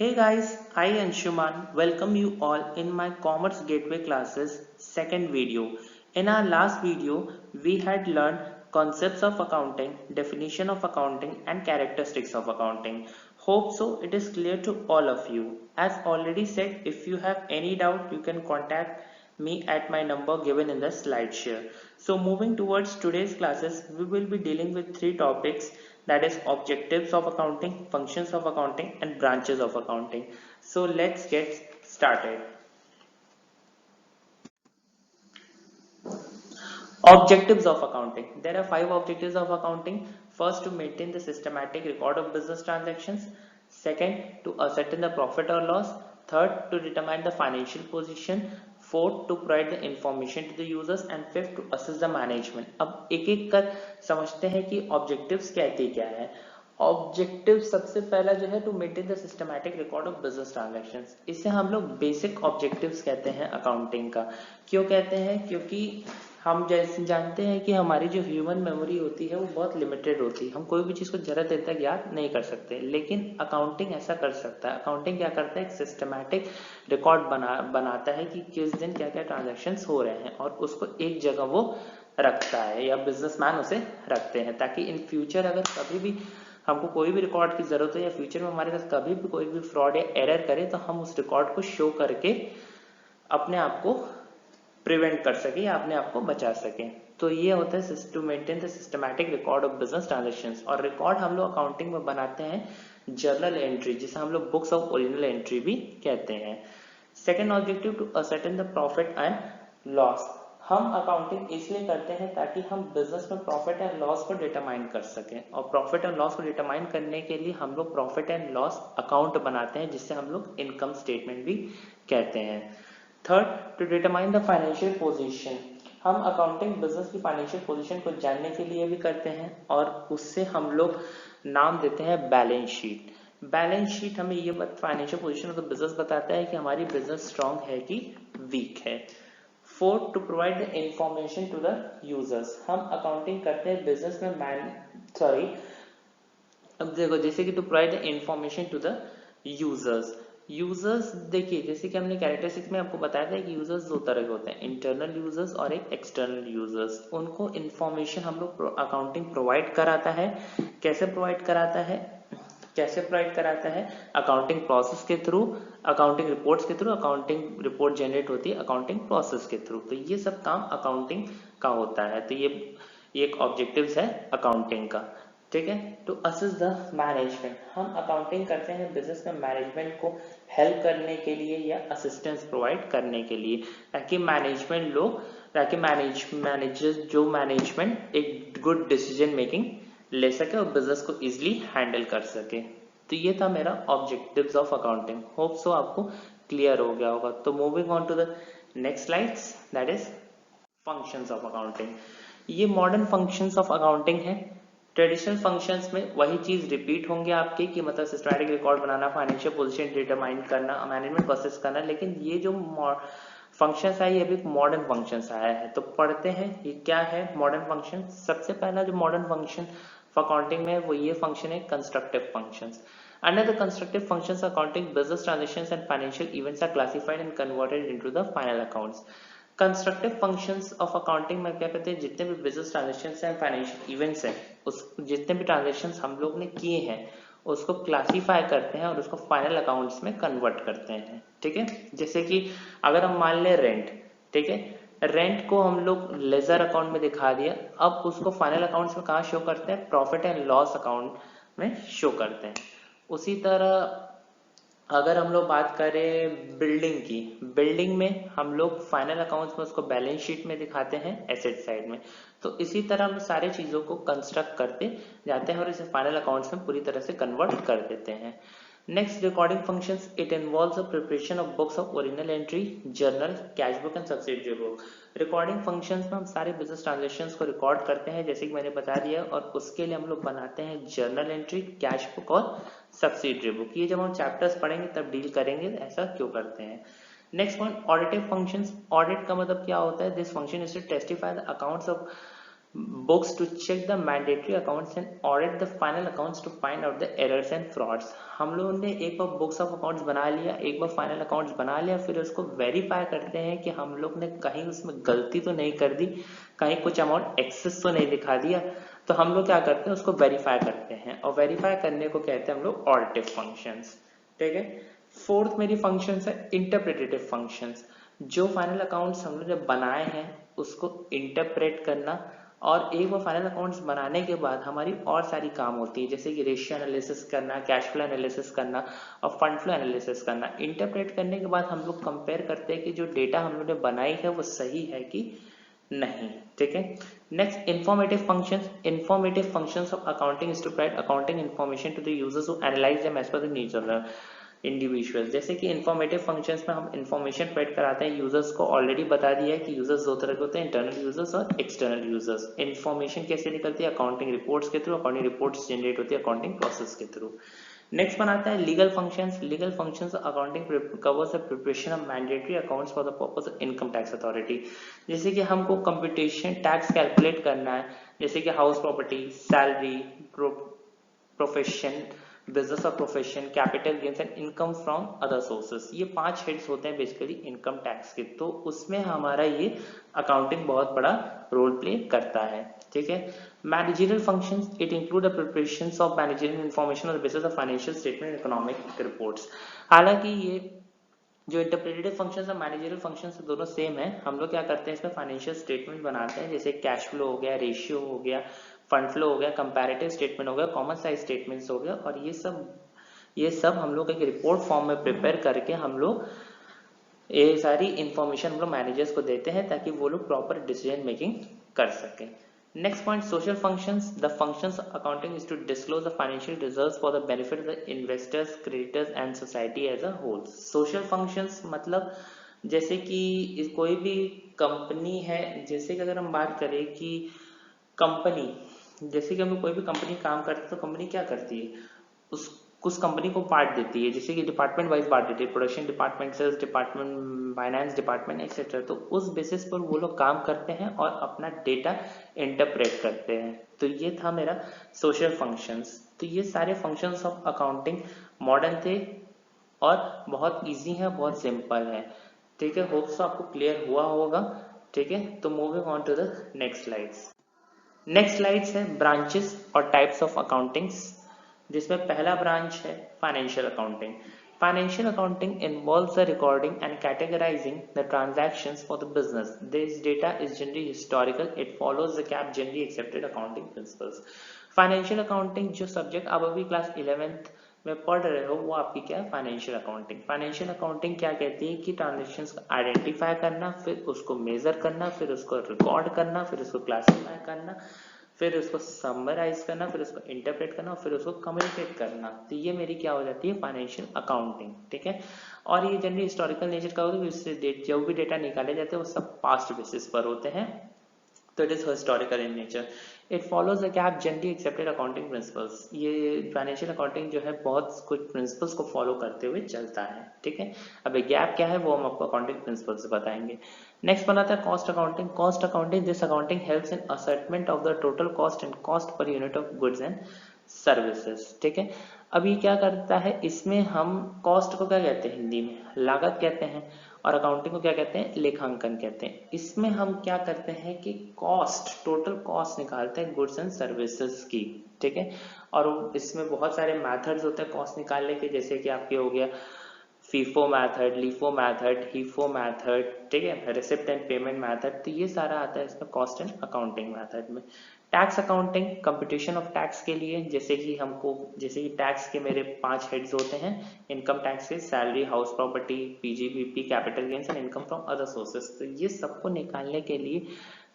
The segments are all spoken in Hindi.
Hey guys, I Anshuman welcome you all in my Commerce Gateway classes second video. In our last video, we had learned concepts of accounting, definition of accounting and characteristics of accounting. Hope so it is clear to all of you. As already said, if you have any doubt, you can contact me at my number given in the slide share. So moving towards today's classes, we will be dealing with three topics, that is objectives of accounting, functions of accounting and branches of accounting. So let's get started. Objectives of accounting. There are 5 objectives of accounting. First, to maintain the systematic record of business transactions. Second, to ascertain the profit or loss. Third, to determine the financial position. Fourth, to provide the information to the users. And fifth, to assess the management. अब एक एक कर समझते हैं कि objectives कहते क्या है. ऑब्जेक्टिव सबसे पहला जो है to maintain the systematic record of business transactions. इसे हम लोग बेसिक ऑब्जेक्टिव्स कहते हैं अकाउंटिंग का. क्यों कहते हैं? क्योंकि हम जैसे जानते हैं कि हमारी जो ह्यूमन मेमोरी होती है वो बहुत लिमिटेड होती है. हम कोई भी चीज़ को ज़रा देर तक याद नहीं कर सकते, लेकिन अकाउंटिंग ऐसा कर सकता है. अकाउंटिंग क्या करता है? एक सिस्टमैटिक रिकॉर्ड बनाता है कि किस दिन क्या क्या ट्रांजेक्शन्स हो रहे हैं और उसको एक जगह वो रखता है या बिजनेसमैन उसे रखते हैं, ताकि इन फ्यूचर अगर कभी भी हमको कोई भी रिकॉर्ड की जरूरत है या फ्यूचर में हमारे साथ कभी भी कोई भी फ्रॉड या एरर करे तो हम उस रिकॉर्ड को शो करके अपने आप को प्रिवेंट कर सके या अपने आप को बचा सके. तो ये होता है to maintain the systematic record of business transactions. और रिकॉर्ड हम लोग अकाउंटिंग में बनाते हैं जर्नल एंट्री, जिसे हम लोग बुक्स ऑफ ओरिजिनल एंट्री भी कहते हैं. Second objective, to ascertain the profit and loss. हम अकाउंटिंग इसलिए करते हैं ताकि हम बिजनेस में प्रॉफिट एंड लॉस को डिटरमाइन कर सकें, और प्रॉफिट एंड लॉस को डिटरमाइन करने के लिए हम लोग प्रॉफिट एंड लॉस अकाउंट बनाते हैं, जिससे हम लोग इनकम स्टेटमेंट भी कहते हैं. Third, to determine the financial position. हम अकाउंटिंग बिजनेस की फाइनेंशियल पोजीशन को जानने के लिए भी करते हैं, और उससे हम लोग नाम देते हैं बैलेंस शीट. बैलेंस शीट हमें ये financial position of the business बताता है कि हमारी बिजनेस स्ट्रांग है कि वीक है. Fourth, to provide the information to the users. हम अकाउंटिंग करते हैं बिजनेस में अब देखो, जैसे कि to provide the information to the users. Users देखिए, जैसे कि हमने कैरेक्टरिस्टिक्स में आपको बताया था कि यूजर्स दो तरह के होते हैं, इंटरनल यूजर्स और एक एक्सटर्नल यूजर्स. उनको इंफॉर्मेशन हम लोग अकाउंटिंग प्रोवाइड कराता है. कैसे प्रोवाइड कराता है? अकाउंटिंग प्रोसेस के थ्रू, अकाउंटिंग रिपोर्ट्स के थ्रू. अकाउंटिंग रिपोर्ट जनरेट होती है अकाउंटिंग प्रोसेस के थ्रू. तो ये सब काम अकाउंटिंग का होता है. तो ये एक ऑब्जेक्टिव्स है अकाउंटिंग का. ठीक है. To assist the management. हम अकाउंटिंग करते हैं बिजनेस में मैनेजमेंट को हेल्प करने के लिए या असिस्टेंस प्रोवाइड करने के लिए, ताकि मैनेजमेंट एक गुड डिसीजन मेकिंग ले सके और बिजनेस को इजिली हैंडल कर सके. तो ये था मेरा objectives of accounting. Hope so आपको क्लियर हो गया होगा. तो moving on to the next slides, that is functions of accounting. ये मॉडर्न फंक्शंस ऑफ अकाउंटिंग है. ट्रेडिशनल फंक्शंस में वही चीज रिपीट होंगे आपके, कि मतलब सिस्टमैटिक रिकॉर्ड बनाना, फाइनेंशियल पोजीशन डिटरमाइन करना, मैनेजमेंट प्रोसेस करना. लेकिन ये जो फंक्शंस है ये भी मॉडर्न फंक्शंस आया है. तो पढ़ते हैं ये क्या है मॉडर्न फंक्शन. सबसे पहला जो मॉडर्न फंक्शन अकाउंटिंग में वो ये फंक्शन है constructive functions. Under the constructive functions accounting, business transactions and financial events are classified and converted into the final accounts. Constructive functions of accounting में क्या कहते हैं? जितने भी बिजनेस ट्रांजेक्शन्स हैं, फाइनेंशियल इवेंट्स हैं, उस जितने भी ट्रांजेक्शन्स हम लोग ने किए हैं उसको क्लासीफाई करते हैं और उसको फाइनल अकाउंट्स में कन्वर्ट करते हैं. ठीक है. जैसे कि अगर हम मान लें रेंट, ठीक है, रेंट को हम लोग लेजर अकाउंट में दिखा दिया, अब उसको फाइनल अकाउंट्स में कहाँ शो करते हैं? प्रॉफिट एंड लॉस अकाउंट में शो करते हैं. उसी तरह अगर हम लोग बात करें बिल्डिंग की, बिल्डिंग में हम लोग फाइनल अकाउंट्स में उसको बैलेंस शीट में दिखाते हैं एसेट साइड में. तो इसी तरह हम सारे चीजों को कंस्ट्रक्ट करते जाते हैं और इसे फाइनल अकाउंट्स में पूरी तरह से कन्वर्ट कर देते हैं. Next, recording functions. It involves the preparation of books of original entry, journal, cash book and subsidiary book. Recording functions में हम सारे बिजनेस ट्रांजेक्शन्स को रिकॉर्ड करते हैं, जैसे कि मैंने बता दिया, और उसके लिए हम लोग बनाते हैं जर्नल एंट्री, कैश बुक और सब्सिडरी बुक. ये जब हम चैप्टर्स पढ़ेंगे तब डील करेंगे ऐसा क्यों करते हैं. Next point, auditive functions. Audit का मतलब क्या होता है? This function is to testify the accounts of books to check the mandatory accounts and audit the final accounts to find out the errors and frauds। हम लोगों ने एक बार बुक्स ऑफ अकाउंट्स बना लिया, एक बार फाइनल अकाउंट्स बना लिया, फिर उसको वेरीफाई करते हैं कि हम लोग ने कहीं उसमें गलती तो नहीं कर दी, कहीं कुछ अमाउंट एक्सेस तो नहीं दिखा दिया। तो हम लोग क्या करते हैं, उसको वेरीफाई करते हैं, और वेरीफाई करने को कहते हैं हम लोग ऑडिटिव फंक्शंस। ठीक है। फोर्थ मेरी फंक्शंस है इंटरप्रेटेटिव फंक्शंस। जो फाइनल अकाउंट्स हम लोग ने बनाए हैं उसको इंटरप्रेट करना, और एक बार फाइनल अकाउंट्स बनाने के बाद हमारी और सारी काम होती है, जैसे कि रेशियो एनालिसिस करना, कैश फ्लो एनालिसिस करना और फंड फ्लो एनालिसिस करना। इंटरप्रेट करने के बाद हम लोग कंपेयर करते हैं कि जो डेटा हम लोग ने बनाई है वो सही है कि नहीं। ठीक है। Next, informative functions. Informative functions of accounting is to provide accounting information to the users who analyse them as per the needs of the individual. जैसे कि इंफॉर्मेटिव फंक्शंस में हम इंफॉर्मेशन प्रोवाइड कराते हैं यूजर्स को। ऑलरेडी बता दिया है कि यूजर्स दो तरह के होते हैं, इंटरनल यूजर्स और एक्सटर्नल यूजर्स। इंफॉर्मेशन कैसे निकलती है, अकाउंटिंग रिपोर्ट्स के थ्रू। अकाउंटिंग रिपोर्ट्स जनरेट होती है अकाउंटिंग प्रोसेस के थ्रू। नेक्स्ट बनाता है legal functions. Legal functions accounting covers the preparation of mandatory accounts for the purpose of income tax authority. जैसे कि हमको कंप्यूटेशन टैक्स कैलकुलेट करना है, जैसे कि house property, salary, profession, business और profession, capital gains and income from other sources. ये 5 हेड्स होते हैं बेसिकली इनकम टैक्स के। तो उसमें हमारा ये अकाउंटिंग बहुत बड़ा रोल प्ले करता है। ठीक है। Managerial functions, it include the preparations of managerial information on the basis of financial statement, economic reports. हालांकि ये जो इंटरप्रेटेटिव फंक्शंस और मैनेजरियल फंक्शंस दोनों सेम है। हम लोग क्या करते हैं, इसमें फाइनेंशियल स्टेटमेंट बनाते हैं, जैसे कैश फ्लो हो गया, रेशियो हो गया, फंड फ्लो हो गया, कंपैरेटिव स्टेटमेंट हो गया, कॉमन साइज स्टेटमेंट्स हो गया, और ये सब हम लोग एक रिपोर्ट फॉर्म में प्रिपेयर करके हम लोग ये सारी इंफॉर्मेशन हम लोग मैनेजर्स को देते हैं ताकि वो लोग प्रॉपर डिसीजन मेकिंग कर सकें। Next point, social functions. The functions of accounting is to disclose the financial results for the benefit of the investors, creditors and society as a whole. Social functions मतलब जैसे कि कोई भी कंपनी है, जैसे कि अगर हम बात करें कि कंपनी, जैसे कि हम कोई भी कंपनी काम करती है तो कंपनी क्या करती है, उस कंपनी को पार्ट देती है, जैसे कि डिपार्टमेंट वाइज पार्ट देती है, production department, sales department, finance department etcetera. तो उस बेसिस पर वो लोग काम करते हैं और अपना डेटा इंटरप्रेट करते हैं। तो ये था मेरा सोशल फंक्शंस। तो ये सारे फंक्शंस ऑफ अकाउंटिंग मॉडर्न थे और बहुत इजी है, बहुत सिंपल है। ठीक है। होप सो आपको क्लियर हुआ होगा। ठीक है। तो moving on to the next slides. Next slides है ब्रांचेस और टाइप्स ऑफ अकाउंटिंग्स, जिसमें पहला ब्रांच है financial accounting. Financial accounting involves the recording and categorizing the transactions for the business. This data is generally historical. It follows the GAAP generally accepted accounting principles. Financial accounting जो सब्जेक्ट आप अभी क्लास 11th में पढ़ रहे हो वो आपकी क्या है, फाइनेंशियल अकाउंटिंग। फाइनेंशियल अकाउंटिंग क्या कहती है कि ट्रांजेक्शन्स को आइडेंटिफाई करना, फिर उसको मेजर करना, फिर उसको रिकॉर्ड करना, फिर उसको क्लासीफाई करना, फिर उसको समराइज करना, फिर उसको इंटरप्रेट करना और फिर उसको कम्युनिकेट करना। तो ये मेरी क्या हो जाती है, फाइनेंशियल अकाउंटिंग। ठीक है। और ये जनरली हिस्टोरिकल नेचर का होता है, इससे जो भी डेटा निकाले जाते हैं वो सब पास्ट बेसिस पर होते हैं। तो it is historical in nature. It follows the gap generally accepted accounting principles. ये फाइनेंशियल अकाउंटिंग जो है बहुत कुछ प्रिंसिपल्स को फॉलो करते हुए चलता है। ठीक है। अब गैप क्या है वो हम आपको अकाउंटिंग प्रिंसिपल्स बताएंगे। नेक्स्ट बनाता है cost accounting. Cost accounting, this accounting helps in ascertainment of the total cost and cost per unit of goods and services. ठीक है। अब ये क्या करता है, इसमें हम कॉस्ट को क्या कहते हैं, हिंदी में लागत कहते हैं, और अकाउंटिंग को क्या कहते हैं, लेखांकन कहते हैं। इसमें हम क्या करते हैं कि कॉस्ट, टोटल कॉस्ट निकालते हैं गुड्स एंड सर्विसेज की। ठीक है। और इसमें बहुत सारे मेथड्स होते हैं कॉस्ट निकालने के, जैसे कि आपके हो गया FIFO method, LIFO method, HIFO method, ठीक है, रिसिप्ट एंड पेमेंट मैथड। तो ये सारा आता है इसमें कॉस्ट एंड अकाउंटिंग मैथड में। Tax accounting, computation of tax के लिए, जैसे कि टैक्स के मेरे 5 हेड्स होते हैं इनकम टैक्स के, salary, house property, PGBP, capital gains and income from other sources. तो ये सबको निकालने के लिए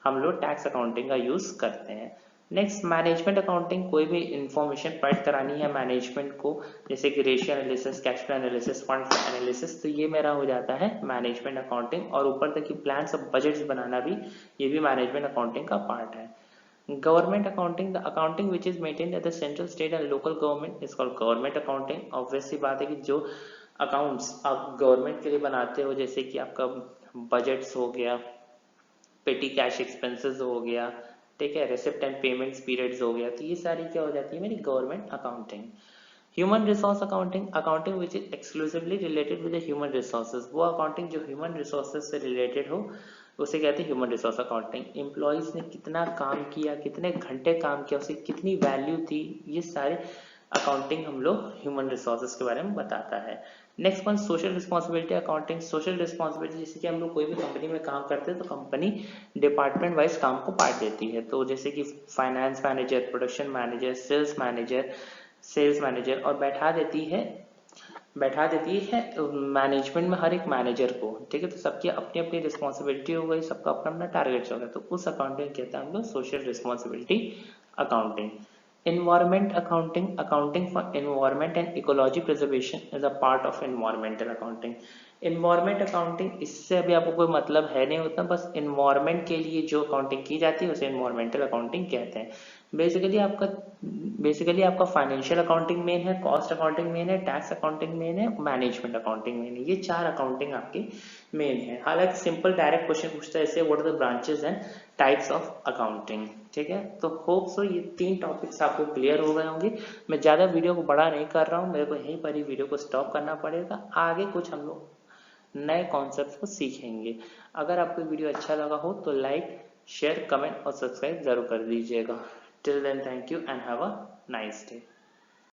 हम लोग टैक्स अकाउंटिंग का यूज करते हैं। नेक्स्ट, मैनेजमेंट अकाउंटिंग, कोई भी इंफॉर्मेशन प्रोवाइड करानी है मैनेजमेंट को, जैसे कि ratio analysis, cash flow analysis, fund analysis, तो ये मेरा हो जाता है मैनेजमेंट अकाउंटिंग। और ऊपर तक की प्लान्स और बजट्स बनाना भी, ये भी मैनेजमेंट अकाउंटिंग का पार्ट है। Government accounting, the accounting which is maintained at the central, state and local government is called government accounting. Obvious सी बात है कि जो अकाउंट्स आप गवर्नमेंट के लिए बनाते हो, जैसे कि आपका बजट्स हो गया, पेटी कैश एक्सपेंसेस हो गया, ठीक है, रिसिप्ट एंड पेमेंट्स पीरियड्स हो गया, तो ये सारी क्या हो जाती है मेरी government accounting. Human resource accounting, accounting which is exclusively related with human resources, वो अकाउंटिंग जो ह्यूमन रिसोर्सेज से रिलेटेड हो उसे कहते हैं ह्यूमन रिसोर्स अकाउंटिंग। एम्प्लॉयज ने कितना काम किया, कितने घंटे काम किया, उसे कितनी वैल्यू थी, ये सारे अकाउंटिंग हम लोग ह्यूमन रिसोर्सेज के बारे में बताता है। Next one social responsibility accounting. Social responsibility जैसे कि हम लोग कोई भी कंपनी में काम करते हैं तो कंपनी डिपार्टमेंट वाइज काम को बांट देती है, तो जैसे कि finance manager, production manager, sales manager और बैठा देती है मैनेजमेंट में हर एक मैनेजर को, ठीक है। तो सबकी अपनी अपनी रिस्पॉन्सिबिलिटी हो गई, सबका अपना अपना टारगेट हो गया, तो उस अकाउंटिंग कहते हैं हम लोग social responsibility accounting. Environment accounting, accounting for environment and ecology preservation is a part of environmental accounting. Environment accounting इससे अभी आपको कोई मतलब है नहीं होता, बस environment के लिए जो accounting की जाती है उसे environmental accounting कहते हैं। बेसिकली आपका फाइनेंशियल अकाउंटिंग मेन है, कॉस्ट अकाउंटिंग मेन है, टैक्स अकाउंटिंग मेन है, मैनेजमेंट अकाउंटिंग मेन है, ये 4 अकाउंटिंग आपके मेन है। हालांकि सिंपल डायरेक्ट क्वेश्चन पूछता है ऐसे, what are the branches and types of accounting, ठीक है। तो होप सो ये 3 टॉपिक्स आपको क्लियर हो गए होंगे। मैं ज़्यादा वीडियो को बड़ा नहीं कर रहा हूँ, मेरे को यहीं पर ही वीडियो को स्टॉप करना पड़ेगा, आगे कुछ हम लोग नए कॉन्सेप्ट को सीखेंगे। अगर आपको वीडियो अच्छा लगा हो तो लाइक, शेयर, कमेंट और सब्सक्राइब जरूर कर दीजिएगा। Till then thank you and have a nice day.